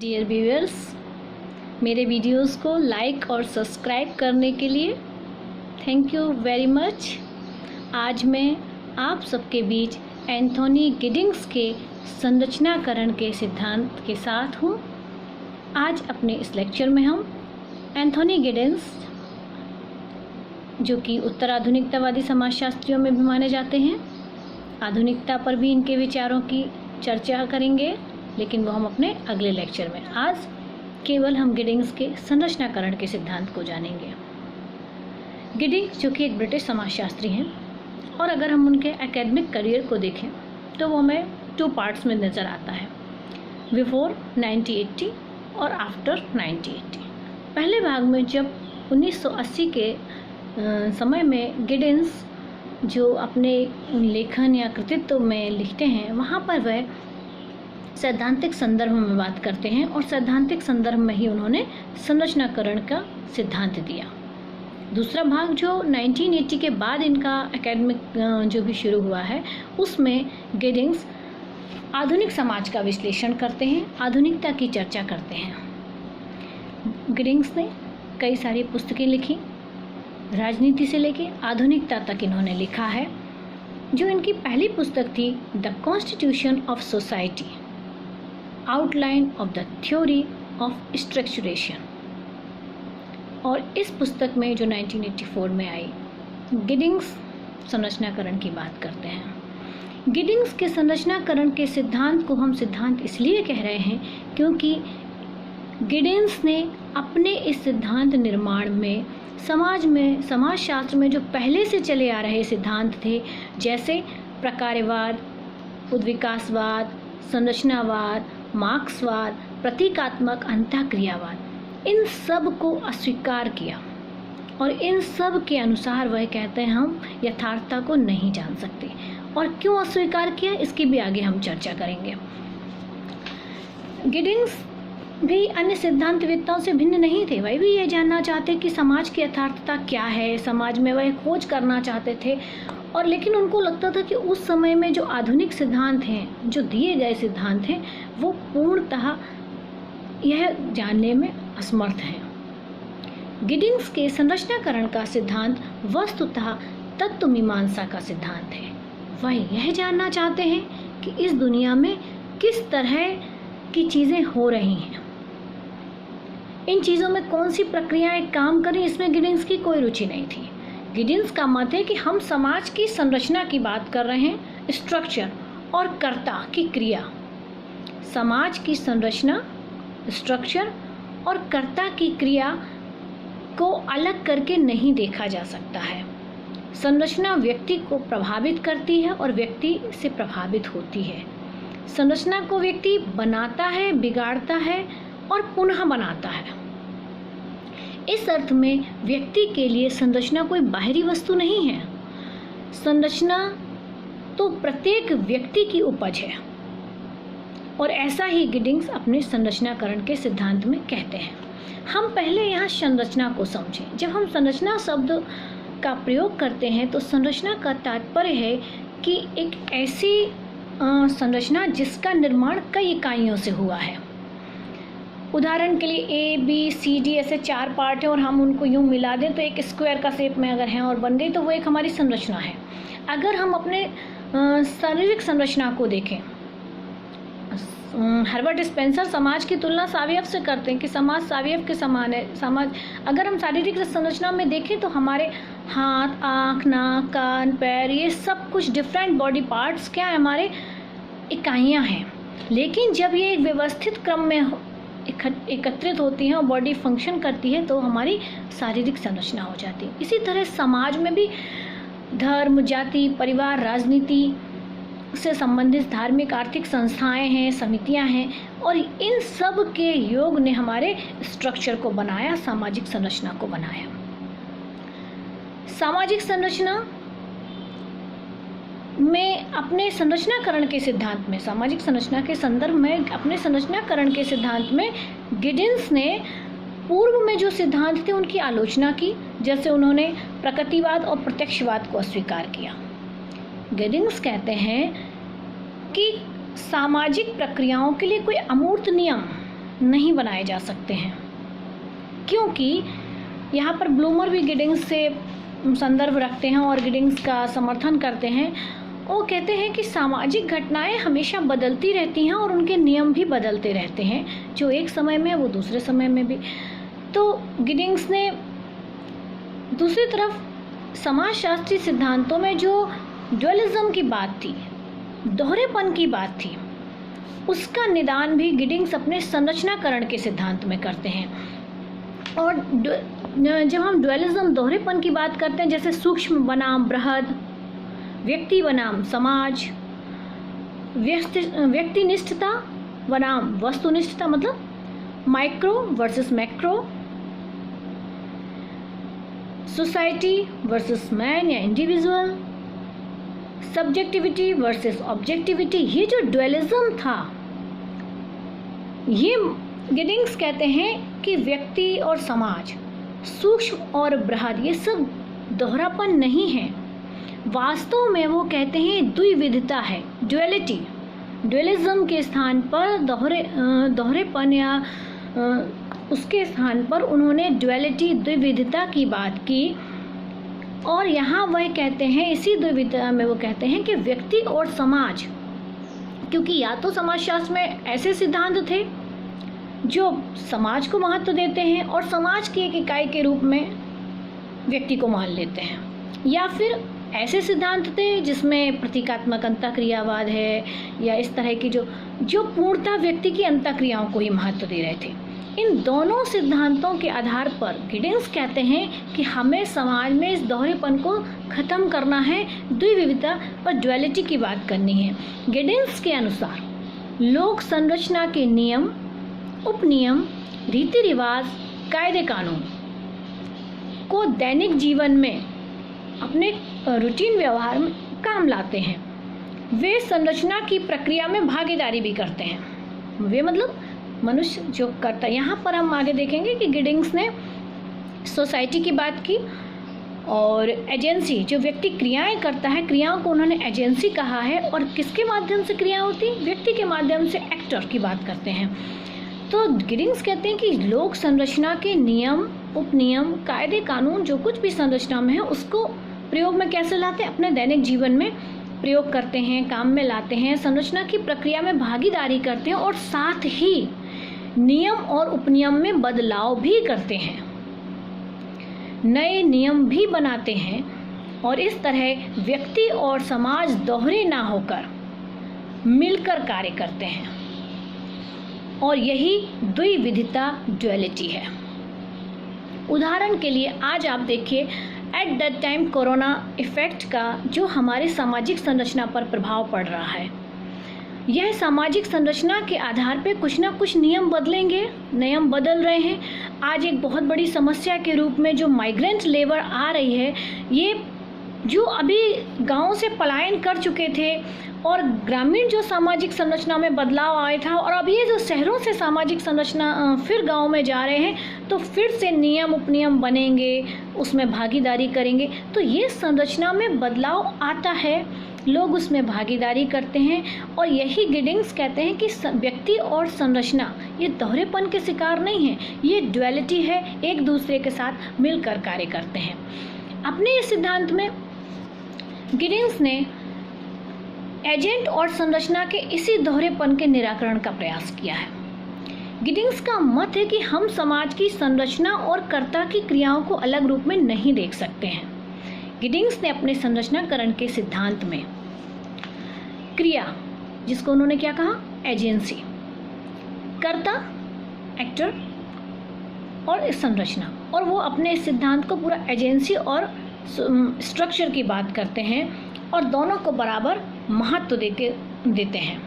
Dear viewers, मेरे videos को like और सब्सक्राइब करने के लिए थैंक यू वेरी मच। आज मैं आप सबके बीच एंथोनी गिडिंग्स के संरचनाकरण के सिद्धांत के साथ हूँ। आज अपने इस लेक्चर में हम एंथोनी गिडिंग्स, जो कि उत्तर आधुनिकतावादी समाजशास्त्रियों में भी माने जाते हैं, आधुनिकता पर भी इनके विचारों की चर्चा करेंगे, लेकिन वो हम अपने अगले लेक्चर में। आज केवल हम गिडिंग्स के संरचनाकरण के सिद्धांत को जानेंगे। गिडिंग्स जो कि एक ब्रिटिश समाजशास्त्री हैं, और अगर हम उनके एकेडमिक करियर को देखें तो वो हमें 2 पार्ट्स में नज़र आता है, बिफोर 1980 और आफ्टर 1980। पहले भाग में जब 1980 के समय में गिडिंग्स जो अपने लेखन या कृतित्व में लिखते हैं, वहाँ पर वह सैद्धांतिक संदर्भ में बात करते हैं, और सैद्धांतिक संदर्भ में ही उन्होंने संरचनाकरण का सिद्धांत दिया। दूसरा भाग जो 1980 के बाद इनका एकेडमिक जो भी शुरू हुआ है, उसमें गिडिंग्स आधुनिक समाज का विश्लेषण करते हैं, आधुनिकता की चर्चा करते हैं। गिडिंग्स ने कई सारी पुस्तकें लिखी, राजनीति से लेके आधुनिकता तक इन्होंने लिखा है। जो इनकी पहली पुस्तक थी the constitution of society, outline of the theory of structuration, और इस पुस्तक में जो 1984 में आई, गिडिंग्स संरचनाकरण की बात करते हैं। गिडिंग्स के संरचनाकरण के सिद्धांत को हम सिद्धांत इसलिए कह रहे हैं क्योंकि गिडिंग्स ने अपने इस सिद्धांत निर्माण में समाजशास्त्र में जो पहले से चले आ रहे सिद्धांत थे, जैसे प्रकार्यवाद, उद्विकासवाद, संरचनावाद, मार्क्सवाद, प्रतीकात्मक अंतःक्रियावाद, इन सब को अस्वीकार किया, और इन सब के अनुसार वह कहते हैं हम यथार्थता को नहीं जान सकते। और क्यों अस्वीकार किया, इसकी भी आगे हम चर्चा करेंगे। गिडिंग्स भी अन्य सिद्धांतवेत्ताओं से भिन्न नहीं थे। वह भी ये जानना चाहते कि समाज की यथार्थता क्या है, समाज में वह खोज करना चाहते थे, और लेकिन उनको लगता था कि उस समय में जो आधुनिक सिद्धांत हैं, जो दिए गए सिद्धांत हैं, वो पूर्णतः यह जानने में असमर्थ हैं। गिडिंग्स के संरचनाकरण का सिद्धांत वस्तुतः तत्वमीमांसा का सिद्धांत है। वह यह जानना चाहते हैं कि इस दुनिया में किस तरह की चीज़ें हो रही हैं, इन चीज़ों में कौन सी प्रक्रियाएं काम करें, इसमें गिडिंग्स की कोई रुचि नहीं थी। गिडिंग्स का मत है कि हम समाज की संरचना की बात कर रहे हैं, स्ट्रक्चर और कर्ता की क्रिया। समाज की संरचना, स्ट्रक्चर और कर्ता की क्रिया को अलग करके नहीं देखा जा सकता है। संरचना व्यक्ति को प्रभावित करती है और व्यक्ति से प्रभावित होती है। संरचना को व्यक्ति बनाता है, बिगाड़ता है और पुनः बनाता है। इस अर्थ में व्यक्ति के लिए संरचना कोई बाहरी वस्तु नहीं है। संरचना तो प्रत्येक व्यक्ति की उपज है, और ऐसा ही गिडिंग्स अपने संरचनाकरण के सिद्धांत में कहते हैं। हम पहले यहाँ संरचना को समझें। जब हम संरचना शब्द का प्रयोग करते हैं तो संरचना का तात्पर्य है कि एक ऐसी संरचना जिसका निर्माण कई इकाइयों से हुआ है। उदाहरण के लिए A, B, C, D ऐसे 4 पार्ट हैं, और हम उनको यूँ मिला दें तो एक स्क्वायर का शेप में अगर हैं और बन गई, तो वो एक हमारी संरचना है। अगर हम अपने शारीरिक संरचना को देखें, हर्बर्ट स्पेंसर समाज की तुलना सावयव से करते हैं कि समाज सावयव के समान है। अगर हम शारीरिक संरचना में देखें तो हमारे हाथ, आँख, नाक, कान, पैर, ये सब कुछ डिफरेंट बॉडी पार्ट्स क्या है, हमारे इकाइयाँ हैं। लेकिन जब ये एक व्यवस्थित क्रम में एकत्रित होती हैं और बॉडी फंक्शन करती है, तो हमारी शारीरिक संरचना हो जाती है। इसी तरह समाज में भी धर्म, जाति, परिवार, राजनीति से संबंधित धार्मिक, आर्थिक संस्थाएं हैं, समितियां हैं, और इन सब के योग ने हमारे स्ट्रक्चर को बनाया, सामाजिक संरचना को बनाया। सामाजिक संरचना में अपने संरचनाकरण के सिद्धांत में, सामाजिक संरचना के संदर्भ में अपने संरचनाकरण के सिद्धांत में गिडिंग्स ने पूर्व में जो सिद्धांत थे उनकी आलोचना की। जैसे उन्होंने प्रकृतिवाद और प्रत्यक्षवाद को अस्वीकार किया। गिडिंग्स कहते हैं कि सामाजिक प्रक्रियाओं के लिए कोई अमूर्त नियम नहीं बनाए जा सकते हैं, क्योंकि यहाँ पर ब्लूमर भी गिडिंग्स से संदर्भ रखते हैं और गिडिंग्स का समर्थन करते हैं। वो कहते हैं कि सामाजिक घटनाएं हमेशा बदलती रहती हैं और उनके नियम भी बदलते रहते हैं, जो एक समय में वो दूसरे समय में भी। तो गिडिंग्स ने दूसरी तरफ समाजशास्त्री सिद्धांतों में जो ड्युअलिज्म की बात थी, दोहरेपन की बात थी, उसका निदान भी गिडिंग्स अपने संरचनाकरण के सिद्धांत में करते हैं। और जब हम ड्युअलिज्म दोहरेपन की बात करते हैं, जैसे सूक्ष्म बनाम बृहद, व्यक्ति बनाम समाज, व्यक्तिनिष्ठता बनाम वस्तुनिष्ठता, मतलब micro versus macro, society versus man या इंडिविजुअल, सब्जेक्टिविटी वर्सेस ऑब्जेक्टिविटी, ये जो ड्युअलिज्म था, ये गिडिंग्स कहते हैं कि व्यक्ति और समाज, सूक्ष्म और बृहद, ये सब दोहरापन नहीं है। वास्तव में वो कहते हैं द्विविधता है, ड्युअलिटी। ड्युअलिज्म के स्थान पर दोहरेपन या उसके स्थान पर उन्होंने ड्युअलिटी, द्विविधता की बात की। और यहाँ वह कहते हैं, इसी द्विविधता में वो कहते हैं कि व्यक्ति और समाज, क्योंकि या तो समाजशास्त्र में ऐसे सिद्धांत थे जो समाज को महत्व देते हैं और समाज की एक इकाई के रूप में व्यक्ति को मान लेते हैं, या फिर ऐसे सिद्धांत थे जिसमें प्रतीकात्मक अंतःक्रियावाद है या इस तरह की जो पूर्णतः व्यक्ति की अंतःक्रियाओं को ही महत्व दे रहे थे। इन दोनों सिद्धांतों के आधार पर गिडिंग्स कहते हैं कि हमें समाज में इस दोहरेपन को ख़त्म करना है, द्विविधता और ड्युअलिटी की बात करनी है। गिडिंग्स के अनुसार लोक संरचना के नियम, उपनियम, रीति रिवाज, कायदे कानून को दैनिक जीवन में अपने रूटीन व्यवहार में काम लाते हैं। वे संरचना की प्रक्रिया में भागीदारी भी करते हैं। वे मतलब मनुष्य जो करता है। यहाँ पर हम आगे देखेंगे कि गिडिंग्स ने सोसाइटी की बात की और एजेंसी, जो व्यक्ति क्रियाएं करता है, क्रियाओं को उन्होंने एजेंसी कहा है। और किसके माध्यम से क्रिया होती? व्यक्ति के माध्यम से, एक्टर की बात करते हैं। तो गिडिंग्स कहते हैं कि लोक संरचना के नियम, उपनियम, कायदे कानून, जो कुछ भी संरचना में है, उसको प्रयोग में कैसे लाते हैं? अपने दैनिक जीवन में प्रयोग करते हैं, काम में लाते हैं, संरचना की प्रक्रिया में भागीदारी करते हैं और साथ ही नियम और उपनियम में बदलाव भी करते हैं, नए नियम भी बनाते हैं। और इस तरह व्यक्ति और समाज दोहरे ना होकर मिलकर कार्य करते हैं। और यही द्विविधता, ड्युअलिटी है। उदाहरण के लिए आज आप देखिए, at that time corona effect का जो हमारे सामाजिक संरचना पर प्रभाव पड़ रहा है, यह सामाजिक संरचना के आधार पे कुछ ना कुछ नियम बदलेंगे, नियम बदल रहे हैं। आज एक बहुत बड़ी समस्या के रूप में जो माइग्रेंट लेबर आ रही है, ये जो अभी गांव से पलायन कर चुके थे और ग्रामीण जो सामाजिक संरचना में बदलाव आया था, और अब ये जो शहरों से सामाजिक संरचना फिर गांव में जा रहे हैं, तो फिर से नियम उपनियम बनेंगे, उसमें भागीदारी करेंगे। तो ये संरचना में बदलाव आता है, लोग उसमें भागीदारी करते हैं। और यही गिडिंग्स कहते हैं कि व्यक्ति और संरचना ये दोहरेपन के शिकार नहीं है, ये ड्युअलिटी है, एक दूसरे के साथ मिलकर कार्य करते हैं। अपने इस सिद्धांत में गिडिंग्स ने एजेंट और संरचना के इसी दोहरेपन के निराकरण का प्रयास किया है। गिडिंग्स का मत है कि हम समाज की संरचना और कर्ता की क्रियाओं को अलग रूप में नहीं देख सकते हैं। गिडिंग्स ने अपने संरचनाकरण के सिद्धांत में क्रिया, जिसको उन्होंने क्या कहा? एजेंसी, कर्ता, एक्टर और संरचना, और वो अपने सिद्धांत को पूरा एजेंसी और स्ट्रक्चर की बात करते हैं और दोनों को बराबर महत्व देते हैं।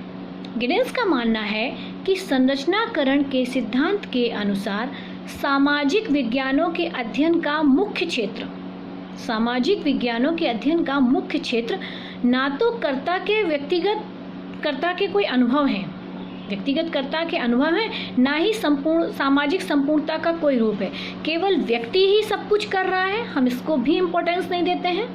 गिडिंग्स का मानना है कि संरचनाकरण के सिद्धांत के अनुसार सामाजिक विज्ञानों के अध्ययन का मुख्य क्षेत्र, सामाजिक विज्ञानों के अध्ययन का मुख्य क्षेत्र ना तो कर्ता के व्यक्तिगत कर्ता के कोई अनुभव हैं, व्यक्तिगत कर्ता के अनुभव हैं, ना ही संपूर्ण सामाजिक संपूर्णता का कोई रूप है। केवल व्यक्ति ही सब कुछ कर रहा है, हम इसको भी इम्पोर्टेंस नहीं देते हैं।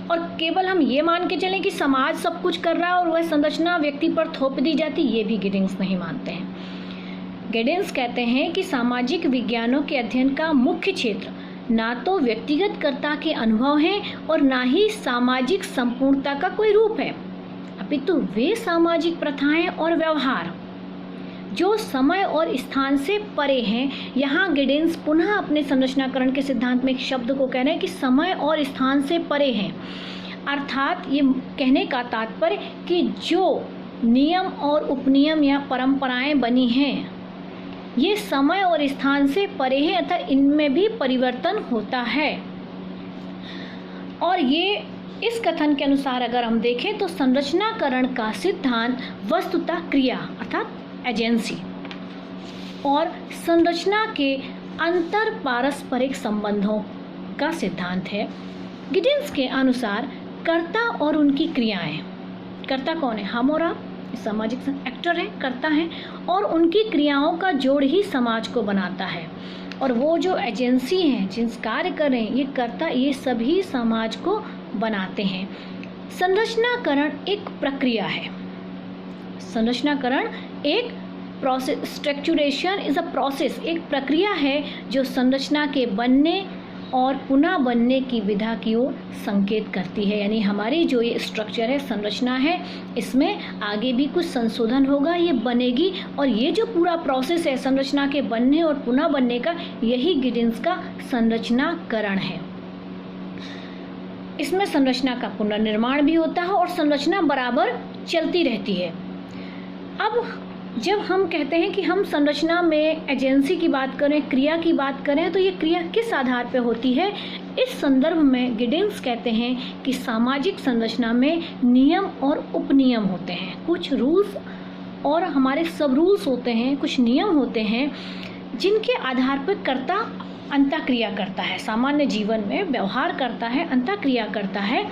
और केवल हम ये मान के चलें कि समाज सब कुछ कर रहा है और वह संरचना व्यक्ति पर थोप दी जाती, ये भी गिडिंग्स नहीं मानते हैं। गिडिंस कहते हैं कि सामाजिक विज्ञानों के अध्ययन का मुख्य क्षेत्र ना तो व्यक्तिगत कर्ता के अनुभव हैं और ना ही सामाजिक संपूर्णता का कोई रूप है, अपितु वे सामाजिक प्रथाएं और व्यवहार जो समय और स्थान से परे हैं। यहाँ गिडिंस पुनः अपने संरचनाकरण के सिद्धांत में एक शब्द को कह रहे हैं कि समय और स्थान से परे हैं, अर्थात ये कहने का तात्पर्य कि जो नियम और उपनियम या परंपराएं बनी हैं ये समय और स्थान से परे हैं, अर्थात इनमें भी परिवर्तन होता है। और ये इस कथन के अनुसार अगर हम देखें तो संरचनाकरण का सिद्धांत वस्तुतः क्रिया अर्थात एजेंसी और संरचना के अंतर पारस्परिक संबंधों का सिद्धांत है। गिडिंस के अनुसार कर्ता और उनकी क्रियाएं, कर्ता कौन है? हम और आप, सामाजिक एक्टर हैं, कर्ता हैं, और उनकी क्रियाओं का जोड़ ही समाज को बनाता है। और वो जो एजेंसी हैं, जिस कार्य कर रहे हैं, ये कर्ता, ये सभी समाज को बनाते हैं। संरचनाकरण एक प्रक्रिया है। संरचनाकरण एक प्रोसेस, स्ट्रक्चरेशन इज अ प्रोसेस, एक प्रक्रिया है जो संरचना के बनने और पुनः बनने की विधा की ओर संकेत करती है। यानी हमारी जो ये स्ट्रक्चर है, संरचना है, इसमें आगे भी कुछ संशोधन होगा, ये बनेगी, और ये जो पूरा प्रोसेस है संरचना के बनने और पुनः बनने का, यही गिडिंस का संरचनाकरण है। इसमें संरचना का पुनर्निर्माण भी होता है और संरचना बराबर चलती रहती है। अब जब हम कहते हैं कि हम संरचना में एजेंसी की बात करें, क्रिया की बात करें, तो ये क्रिया किस आधार पर होती है? इस संदर्भ में गिडिंस कहते हैं कि सामाजिक संरचना में नियम और उपनियम होते हैं, कुछ रूल्स और हमारे सब रूल्स होते हैं, कुछ नियम होते हैं जिनके आधार पर कर्ता अंतःक्रिया करता है, सामान्य जीवन में व्यवहार करता है, अंतःक्रिया करता है।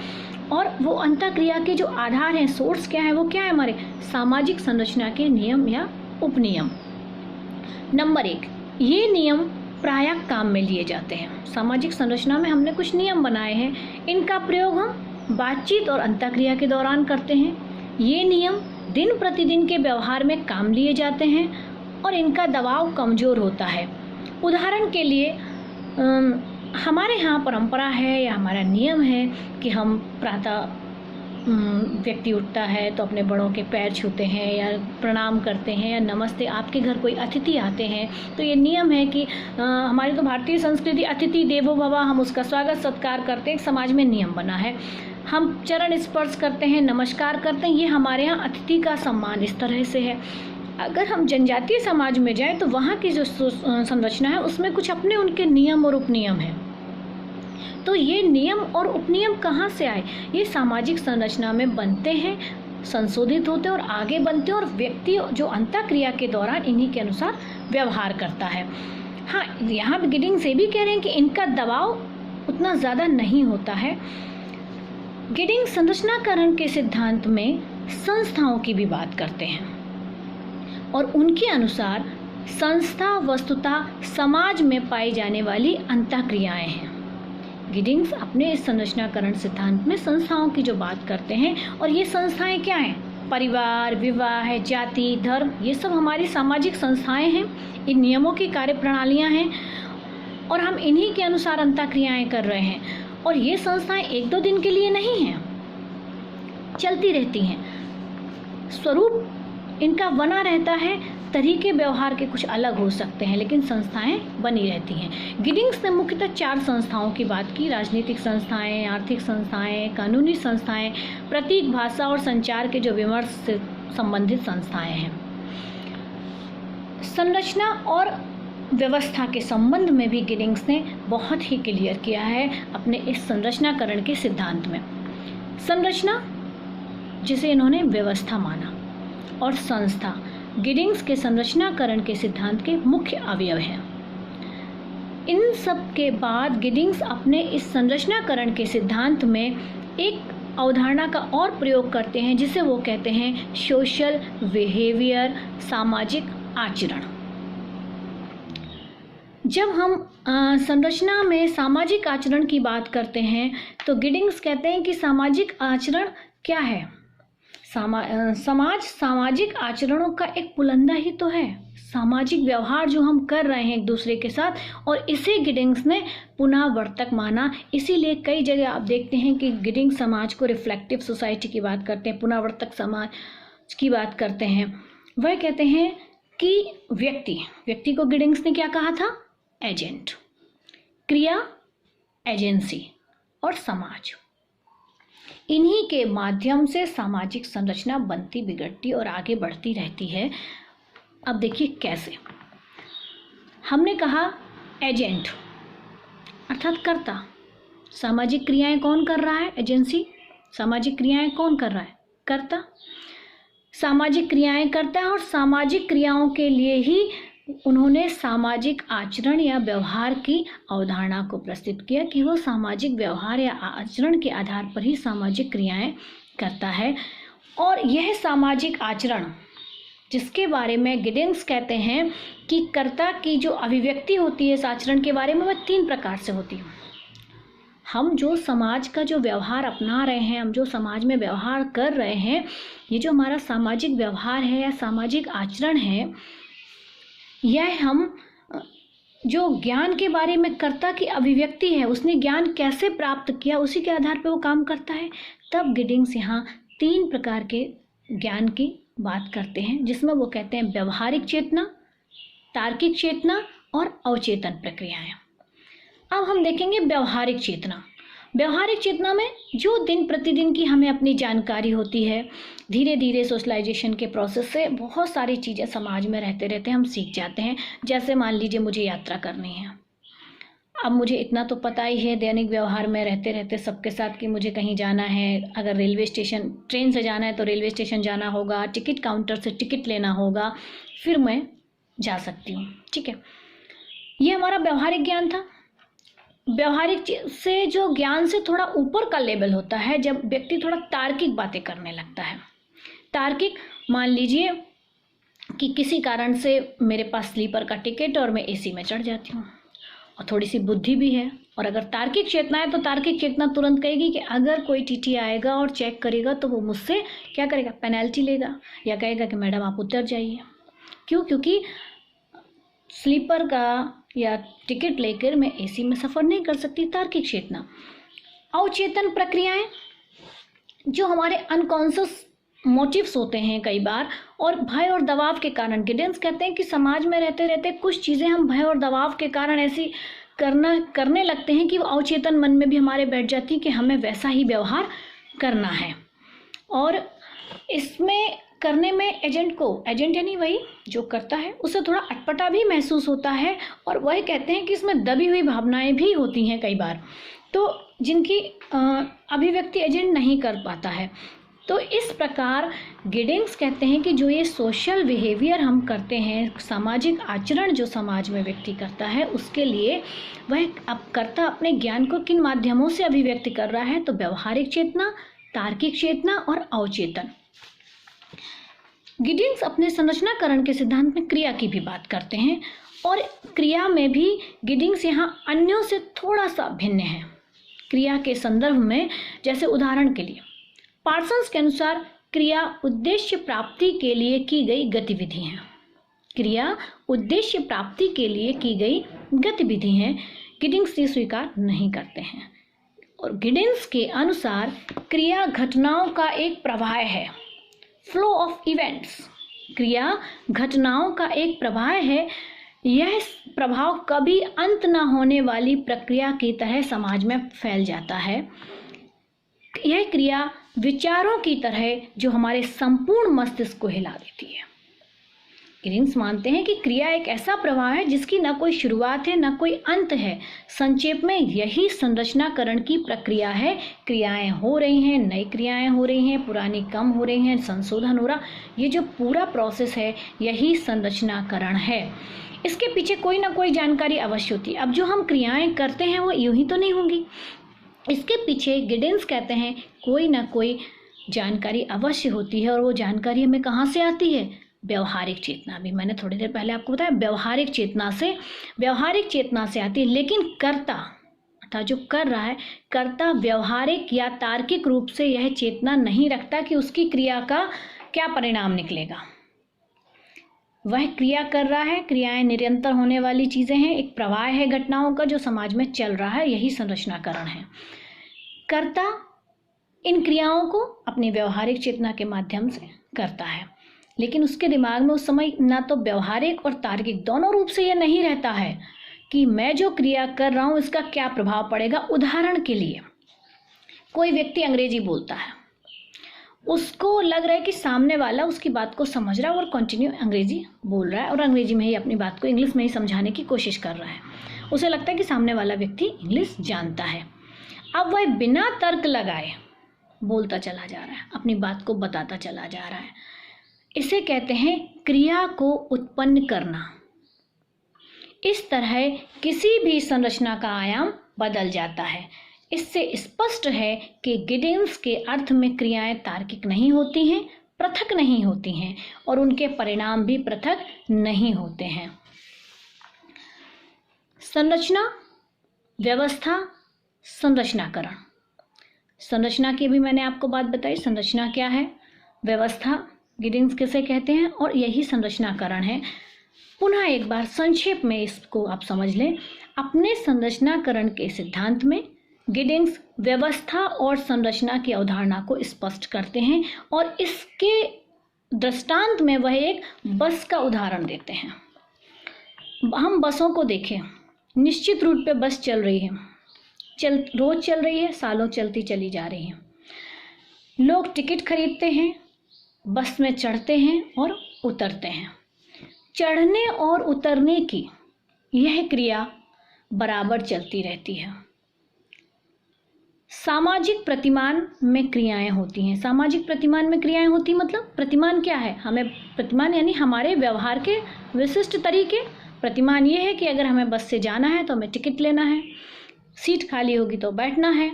और वो अंतःक्रिया के जो आधार हैं, सोर्स क्या है, वो क्या है? हमारे सामाजिक संरचना के नियम या उपनियम। नंबर 1, ये नियम प्रायः काम में लिए जाते हैं। सामाजिक संरचना में हमने कुछ नियम बनाए हैं, इनका प्रयोग हम बातचीत और अंतःक्रिया के दौरान करते हैं। ये नियम दिन प्रतिदिन के व्यवहार में काम लिए जाते हैं और इनका दबाव कमज़ोर होता है। उदाहरण के लिए हमारे यहाँ परंपरा है या हमारा नियम है कि हम प्रातः व्यक्ति उठता है तो अपने बड़ों के पैर छूते हैं या प्रणाम करते हैं या नमस्ते। आपके घर कोई अतिथि आते हैं तो ये नियम है कि हमारी तो भारतीय संस्कृति अतिथि देवो भव, हम उसका स्वागत सत्कार करते हैं, एक समाज में नियम बना है। हम चरण स्पर्श करते हैं, नमस्कार करते हैं, ये हमारे यहाँ अतिथि का सम्मान इस तरह से है। अगर हम जनजातीय समाज में जाएं तो वहाँ की जो संरचना है उसमें कुछ अपने उनके नियम और उपनियम हैं। तो ये नियम और उपनियम कहाँ से आए? ये सामाजिक संरचना में बनते हैं, संशोधित होते हैं और आगे बनते हैं, और व्यक्ति जो अंतःक्रिया के दौरान इन्हीं के अनुसार व्यवहार करता है। हाँ, यहाँ गिडिंग से भी कह रहे हैं कि इनका दबाव उतना ज़्यादा नहीं होता है। गिडिंग संरचनाकरण के सिद्धांत में संस्थाओं की भी बात करते हैं और उनके अनुसार संस्था वस्तुतः समाज में पाई जाने वाली अंतःक्रियाएं हैं। गिडिंग्स अपने इस संरचनाकरण सिद्धांत में संस्थाओं की जो बात करते हैं, और ये संस्थाएं क्या हैं? परिवार, विवाह, जाति, धर्म, ये सब हमारी सामाजिक संस्थाएं हैं। इन नियमों की कार्यप्रणालियां हैं और हम इन्हीं के अनुसार अंतःक्रियाएं कर रहे हैं। और ये संस्थाएं 1-2 दिन के लिए नहीं हैं, चलती रहती हैं। स्वरूप इनका बना रहता है, तरीके व्यवहार के कुछ अलग हो सकते हैं, लेकिन संस्थाएं बनी रहती हैं। गिडिंग्स ने मुख्यतः 4 संस्थाओं की बात की: राजनीतिक संस्थाएं, आर्थिक संस्थाएं, कानूनी संस्थाएं, प्रतीक, भाषा और संचार के जो विमर्श से संबंधित संस्थाएं हैं। संरचना और व्यवस्था के संबंध में भी गिडिंग्स ने बहुत ही क्लियर किया है अपने इस संरचनाकरण के सिद्धांत में। संरचना, जिसे इन्होंने व्यवस्था माना, और संस्था गिडिंग्स के संरचनाकरण के सिद्धांत के मुख्य अवयव हैं। इन सब के बाद गिडिंग्स अपने इस संरचनाकरण के सिद्धांत में एक अवधारणा का और प्रयोग करते हैं जिसे वो कहते हैं सोशल बिहेवियर, सामाजिक आचरण। जब हम संरचना में सामाजिक आचरण की बात करते हैं तो गिडिंग्स कहते हैं कि सामाजिक आचरण क्या है? समाज सामाजिक आचरणों का एक पुलंदा ही तो है। सामाजिक व्यवहार जो हम कर रहे हैं एक दूसरे के साथ, और इसे गिडिंग्स ने पुनरावर्तक माना। इसीलिए कई जगह आप देखते हैं कि गिडिंग समाज को रिफ्लेक्टिव सोसाइटी की बात करते हैं, पुनरावर्तक समाज की बात करते हैं। वह कहते हैं कि व्यक्ति को गिडिंग्स ने क्या कहा था? एजेंट, क्रिया एजेंसी, और समाज, इन्हीं के माध्यम से सामाजिक संरचना बनती, बिगड़ती और आगे बढ़ती रहती है। अब देखिए कैसे। हमने कहा एजेंट अर्थात कर्ता। सामाजिक क्रियाएं कौन कर रहा है? एजेंसी। सामाजिक क्रियाएं कौन कर रहा है? कर्ता। सामाजिक क्रियाएं करता है, और सामाजिक क्रियाओं के लिए ही उन्होंने सामाजिक आचरण या व्यवहार की अवधारणा को प्रस्तुत किया कि वो सामाजिक व्यवहार या आचरण के आधार पर ही सामाजिक क्रियाएं करता है। और यह सामाजिक आचरण, जिसके बारे में गिडिंग्स कहते हैं कि कर्ता की जो अभिव्यक्ति होती है इस आचरण के बारे में, वह 3 प्रकार से होती है। हम जो समाज का जो व्यवहार अपना रहे हैं, हम जो समाज में व्यवहार कर रहे हैं, ये जो हमारा सामाजिक व्यवहार है या सामाजिक आचरण है, यह हम जो ज्ञान के बारे में कर्ता की अभिव्यक्ति है, उसने ज्ञान कैसे प्राप्त किया, उसी के आधार पर वो काम करता है। तब गिडिंग्स यहाँ 3 प्रकार के ज्ञान की बात करते हैं, जिसमें वो कहते हैं व्यवहारिक चेतना, तार्किक चेतना और अवचेतन प्रक्रियाएं। अब हम देखेंगे व्यवहारिक चेतना। व्यवहारिक चेतना में जो दिन प्रतिदिन की हमें अपनी जानकारी होती है, धीरे धीरे सोशलाइजेशन के प्रोसेस से बहुत सारी चीज़ें समाज में रहते रहते हम सीख जाते हैं। जैसे मान लीजिए मुझे यात्रा करनी है, अब मुझे इतना तो पता ही है दैनिक व्यवहार में रहते रहते सबके साथ कि मुझे कहीं जाना है। अगर रेलवे स्टेशन, ट्रेन से जाना है तो रेलवे स्टेशन जाना होगा, टिकट काउंटर से टिकट लेना होगा, फिर मैं जा सकती हूँ। ठीक है, ये हमारा व्यवहारिक ज्ञान था। व्यवहारिक से जो ज्ञान से थोड़ा ऊपर का लेवल होता है, जब व्यक्ति थोड़ा तार्किक बातें करने लगता है। तार्किक, मान लीजिए कि किसी कारण से मेरे पास स्लीपर का टिकट और मैं एसी में चढ़ जाती हूँ, और थोड़ी सी बुद्धि भी है, और अगर तार्किक चेतना है तो तार्किक चेतना तुरंत कहेगी कि अगर कोई टीटी आएगा और चेक करेगा तो वो मुझसे क्या करेगा? पेनल्टी लेगा, या कहेगा कि मैडम आप उतर जाइए। क्यों? क्योंकि स्लीपर का या टिकट लेकर मैं एसी में सफ़र नहीं कर सकती। तार्किक चेतना। अवचेतन प्रक्रियाएं, जो हमारे अनकॉन्शियस मोटिव्स होते हैं कई बार, और भय और दबाव के कारण। गिडिंग्स कहते हैं कि समाज में रहते रहते कुछ चीज़ें हम भय और दबाव के कारण ऐसी करने लगते हैं कि वो अवचेतन मन में भी हमारे बैठ जाती है कि हमें वैसा ही व्यवहार करना है। और इसमें करने में एजेंट यानी वही जो करता है, उसे थोड़ा अटपटा भी महसूस होता है। और वही कहते हैं कि इसमें दबी हुई भावनाएं भी होती हैं कई बार, तो जिनकी अभिव्यक्ति एजेंट नहीं कर पाता है। तो इस प्रकार गिडिंग्स कहते हैं कि जो ये सोशल बिहेवियर हम करते हैं, सामाजिक आचरण जो समाज में व्यक्ति करता है, उसके लिए वह अब कर्ता अपने ज्ञान को किन माध्यमों से अभिव्यक्त कर रहा है? तो व्यवहारिक चेतना, तार्किक चेतना और अवचेतन। गिडिंग्स अपने संरचनाकरण के सिद्धांत में क्रिया की भी बात करते हैं, और क्रिया में भी गिडिंग्स यहाँ अन्यों से थोड़ा सा भिन्न है क्रिया के संदर्भ में। जैसे उदाहरण के लिए पार्सन्स के अनुसार क्रिया उद्देश्य प्राप्ति के लिए की गई गतिविधि है। क्रिया उद्देश्य प्राप्ति के लिए की गई गतिविधि है। गिडिंग्स ये स्वीकार नहीं करते हैं, और गिडिंग्स के अनुसार क्रिया घटनाओं का एक प्रवाह है, फ्लो ऑफ इवेंट्स। क्रिया घटनाओं का एक प्रवाह है। यह प्रभाव कभी अंत न होने वाली प्रक्रिया की तरह समाज में फैल जाता है। यह क्रिया विचारों की तरह जो हमारे संपूर्ण मस्तिष्क को हिला देती है। गिडिंग्स मानते हैं कि क्रिया एक ऐसा प्रवाह है जिसकी न कोई शुरुआत है न कोई अंत है। संक्षेप में यही संरचनाकरण की प्रक्रिया है। क्रियाएं हो रही हैं, नई क्रियाएं हो रही हैं, पुरानी कम हो रही हैं, संशोधन हो रहा, ये जो पूरा प्रोसेस है यही संरचनाकरण है। इसके पीछे कोई ना कोई जानकारी अवश्य होती है। अब जो हम क्रियाएं करते हैं वो यूं ही तो नहीं होंगी, इसके पीछे गिडिंग्स कहते हैं कोई ना कोई जानकारी अवश्य होती है। और वो जानकारी हमें कहाँ से आती है? व्यवहारिक चेतना। भी मैंने थोड़ी देर पहले आपको बताया, व्यवहारिक चेतना से आती है। लेकिन कर्ता अर्थात जो कर रहा है, कर्ता व्यवहारिक या तार्किक रूप से यह चेतना नहीं रखता कि उसकी क्रिया का क्या परिणाम निकलेगा। वह क्रिया कर रहा है। क्रियाएं निरंतर होने वाली चीज़ें हैं, एक प्रवाह है घटनाओं का जो समाज में चल रहा है, यही संरचनाकरण है। कर्ता इन क्रियाओं को अपनी व्यवहारिक चेतना के माध्यम से करता है, लेकिन उसके दिमाग में उस समय ना तो व्यवहारिक और तार्किक दोनों रूप से यह नहीं रहता है कि मैं जो क्रिया कर रहा हूँ इसका क्या प्रभाव पड़ेगा। उदाहरण के लिए कोई व्यक्ति अंग्रेजी बोलता है, उसको लग रहा है कि सामने वाला उसकी बात को समझ रहा है और कंटिन्यू अंग्रेजी बोल रहा है और अंग्रेजी में ही अपनी बात को इंग्लिश में ही समझाने की कोशिश कर रहा है। उसे लगता है कि सामने वाला व्यक्ति इंग्लिश जानता है। अब वह बिना तर्क लगाए बोलता चला जा रहा है, अपनी बात को बताता चला जा रहा है। इसे कहते हैं क्रिया को उत्पन्न करना। इस तरह किसी भी संरचना का आयाम बदल जाता है। इससे स्पष्ट है कि गिडिंस के अर्थ में क्रियाएं तार्किक नहीं होती हैं, पृथक नहीं होती हैं और उनके परिणाम भी पृथक नहीं होते हैं। संरचना, व्यवस्था, संरचनाकरण। संरचना की भी मैंने आपको बात बताई, संरचना क्या है, व्यवस्था गिडिंस किसे कहते हैं और यही संरचनाकरण है। पुनः एक बार संक्षेप में इसको आप समझ लें। अपने संरचनाकरण के सिद्धांत में गिडिंस व्यवस्था और संरचना की अवधारणा को स्पष्ट करते हैं और इसके दृष्टांत में वह एक बस का उदाहरण देते हैं। हम बसों को देखें, निश्चित रूट पे बस चल रही है, रोज चल रही है, सालों चलती चली जा रही है। लोग टिकट खरीदते हैं, बस में चढ़ते हैं और उतरते हैं। चढ़ने और उतरने की यह क्रिया बराबर चलती रहती है। सामाजिक प्रतिमान में क्रियाएं होती हैं। सामाजिक प्रतिमान में क्रियाएं होती मतलब प्रतिमान क्या है, हमें प्रतिमान यानी हमारे व्यवहार के विशिष्ट तरीके। प्रतिमान ये है कि अगर हमें बस से जाना है तो हमें टिकट लेना है, सीट खाली होगी तो बैठना है।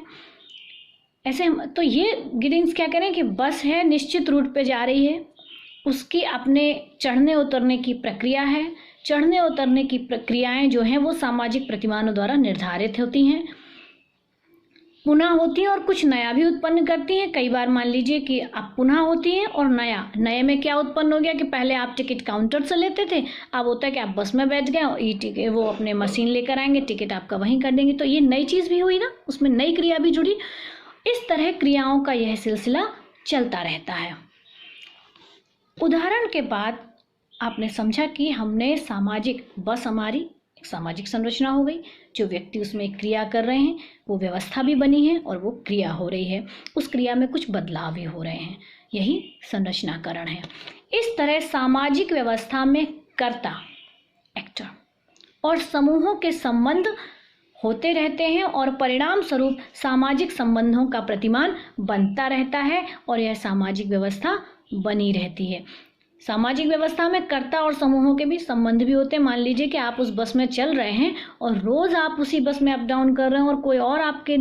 ऐसे तो ये गिडिंस क्या कह रहे हैं कि बस है, निश्चित रूट पे जा रही है, उसकी अपने चढ़ने उतरने की प्रक्रिया है। चढ़ने उतरने की प्रक्रियाएं जो हैं वो सामाजिक प्रतिमानों द्वारा निर्धारित होती हैं, पुनः होती हैं और कुछ नया भी उत्पन्न करती हैं। कई बार मान लीजिए कि अब पुनः होती हैं और नए में क्या उत्पन्न हो गया कि पहले आप टिकट काउंटर से लेते थे, अब होता है कि आप बस में बैठ गए और ई टिकट वो अपने मशीन लेकर आएंगे, टिकट आपका वहीं कर देंगे। तो ये नई चीज़ भी हुई ना, उसमें नई क्रिया भी जुड़ी। इस तरह क्रियाओं का यह सिलसिला चलता रहता है। उदाहरण के बाद आपने समझा कि हमने सामाजिक, बस हमारी सामाजिक संरचना हो गई, जो व्यक्ति उसमें क्रिया कर रहे हैं वो व्यवस्था भी बनी है और वो क्रिया हो रही है, उस क्रिया में कुछ बदलाव भी हो रहे हैं, यही संरचनाकरण है। इस तरह सामाजिक व्यवस्था में कर्ता, एक्टर और समूहों के संबंध होते रहते हैं और परिणाम स्वरूप सामाजिक संबंधों का प्रतिमान बनता रहता है और यह सामाजिक व्यवस्था बनी रहती है। सामाजिक व्यवस्था में कर्ता और समूहों के भी संबंध भी होते हैं। मान लीजिए कि आप उस बस में चल रहे हैं और रोज आप उसी बस में अप डाउन कर रहे हैं और कोई और आपके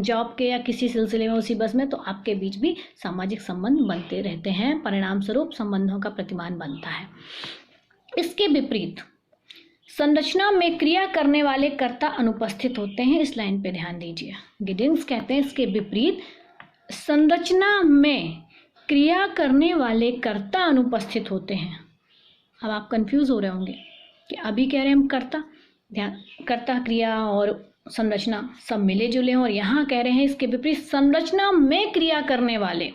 जॉब के या किसी सिलसिले में उसी बस में, तो आपके बीच भी सामाजिक संबंध बनते रहते हैं, परिणाम स्वरूप संबंधों का प्रतिमान बनता है। इसके विपरीत संरचना में क्रिया करने वाले कर्ता अनुपस्थित होते हैं। इस लाइन पे ध्यान दीजिए। गिडिंस कहते हैं इसके विपरीत संरचना में क्रिया करने वाले कर्ता अनुपस्थित होते हैं। अब आप कंफ्यूज हो रहे होंगे कि अभी कह रहे हैं हम कर्ता, ध्यान, कर्ता, क्रिया और संरचना सब मिले जुले हैं और यहाँ कह रहे हैं इसके विपरीत संरचना में क्रिया करने वाले।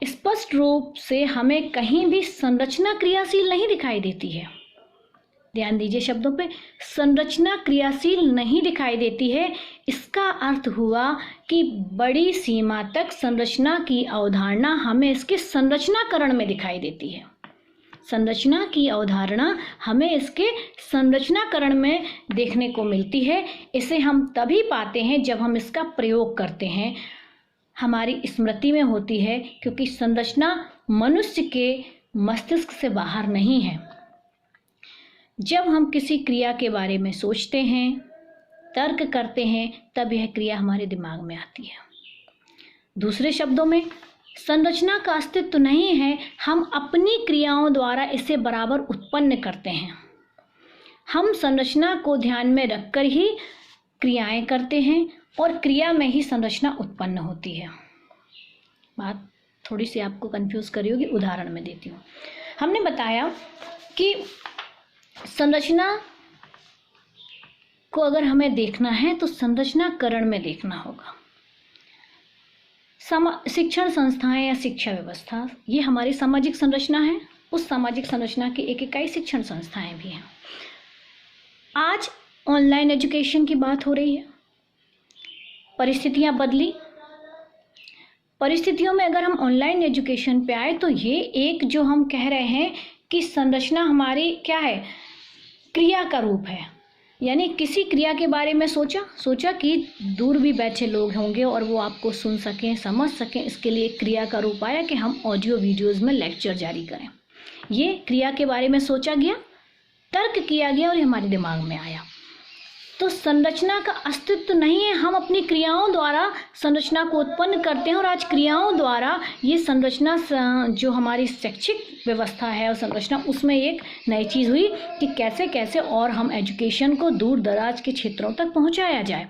स्पष्ट रूप से हमें कहीं भी संरचना क्रियाशील नहीं दिखाई देती है। ध्यान दीजिए शब्दों पे, संरचना क्रियाशील नहीं दिखाई देती है। इसका अर्थ हुआ कि बड़ी सीमा तक संरचना की अवधारणा हमें इसके संरचनाकरण में दिखाई देती है। संरचना की अवधारणा हमें इसके संरचनाकरण में देखने को मिलती है। इसे हम तभी पाते हैं जब हम इसका प्रयोग करते हैं, हमारी स्मृति में होती है, क्योंकि संरचना मनुष्य के मस्तिष्क से बाहर नहीं है। जब हम किसी क्रिया के बारे में सोचते हैं, तर्क करते हैं, तब यह क्रिया हमारे दिमाग में आती है। दूसरे शब्दों में, संरचना का अस्तित्व नहीं है, हम अपनी क्रियाओं द्वारा इसे बराबर उत्पन्न करते हैं। हम संरचना को ध्यान में रखकर ही क्रियाएं करते हैं और क्रिया में ही संरचना उत्पन्न होती है। बात थोड़ी सी आपको कंफ्यूज करी होगी, उदाहरण में देती हूँ। हमने बताया कि संरचना को अगर हमें देखना है तो संरचनाकरण में देखना होगा। शिक्षण संस्थाएं या शिक्षा व्यवस्था, ये हमारी सामाजिक संरचना है। उस सामाजिक संरचना की एक इकाई शिक्षण संस्थाएं भी हैं। आज ऑनलाइन एजुकेशन की बात हो रही है। परिस्थितियां बदली। परिस्थितियों में अगर हम ऑनलाइन एजुकेशन पे आए तो ये एक जो हम कह रहे हैं कि संरचना हमारी क्या है, क्रिया का रूप है। यानी किसी क्रिया के बारे में सोचा कि दूर भी बैठे लोग होंगे और वो आपको सुन सकें, समझ सकें, इसके लिए एक क्रिया का रूप आया कि हम ऑडियो वीडियोज़ में लेक्चर जारी करें। ये क्रिया के बारे में सोचा गया, तर्क किया गया और ये हमारे दिमाग में आया। तो संरचना का अस्तित्व नहीं है, हम अपनी क्रियाओं द्वारा संरचना को उत्पन्न करते हैं। और आज क्रियाओं द्वारा ये संरचना जो हमारी शैक्षिक व्यवस्था है और संरचना, उसमें एक नई चीज़ हुई कि कैसे कैसे और हम एजुकेशन को दूर दराज के क्षेत्रों तक पहुंचाया जाए।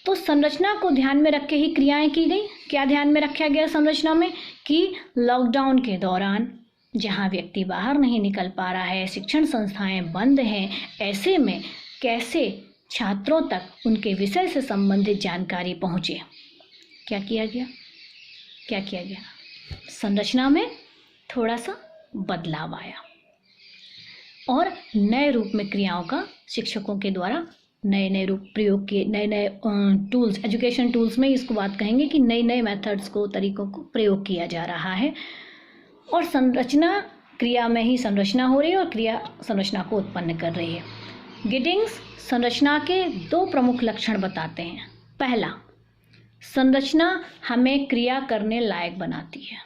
तो संरचना को ध्यान में रख के ही क्रियाएं की गई। क्या ध्यान में रखा गया संरचना में कि लॉकडाउन के दौरान जहाँ व्यक्ति बाहर नहीं निकल पा रहा है, शिक्षण संस्थाएं बंद हैं, ऐसे में कैसे छात्रों तक उनके विषय से संबंधित जानकारी पहुँचे। क्या किया गया? संरचना में थोड़ा सा बदलाव आया और नए रूप में क्रियाओं का शिक्षकों के द्वारा नए रूप प्रयोग किए, नए टूल्स, एजुकेशन टूल्स में इसको बात कहेंगे कि नए मेथड्स को, तरीकों को प्रयोग किया जा रहा है। और संरचना, क्रिया में ही संरचना हो रही है और क्रिया संरचना को उत्पन्न कर रही है। गिडिंग्स संरचना के 2 प्रमुख लक्षण बताते हैं। पहला, संरचना हमें क्रिया करने लायक बनाती है।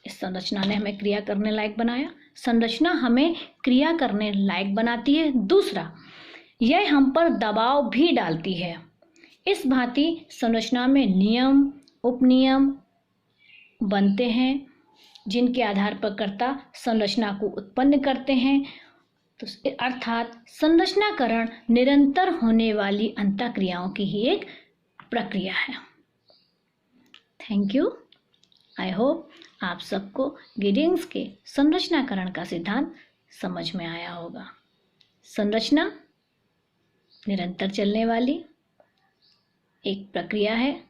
इस संरचना ने हमें क्रिया करने लायक बनाया। संरचना हमें क्रिया करने लायक बनाती है। दूसरा, यह हम पर दबाव भी डालती है। इस भांति संरचना में नियम, उपनियम बनते हैं जिनके आधार पर कर्ता संरचना को उत्पन्न करते हैं। तो अर्थात संरचनाकरण निरंतर होने वाली अंतःक्रियाओं की ही एक प्रक्रिया है। Thank you. आई होप आप सबको गिडिंग्स के संरचनाकरण का सिद्धांत समझ में आया होगा। संरचना निरंतर चलने वाली एक प्रक्रिया है।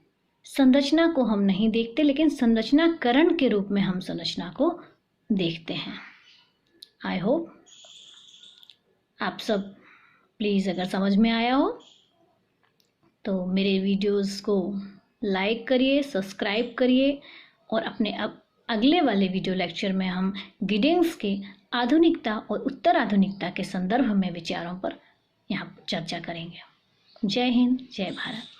संरचना को हम नहीं देखते, लेकिन संरचनाकरण के रूप में हम संरचना को देखते हैं। आई होप आप सब प्लीज़, अगर समझ में आया हो तो मेरे वीडियोस को लाइक करिए, सब्सक्राइब करिए और अपने अगले वाले वीडियो लेक्चर में हम गिडिंग्स के आधुनिकता और उत्तर आधुनिकता के संदर्भ में विचारों पर यहाँ चर्चा करेंगे। जय हिंद, जय भारत।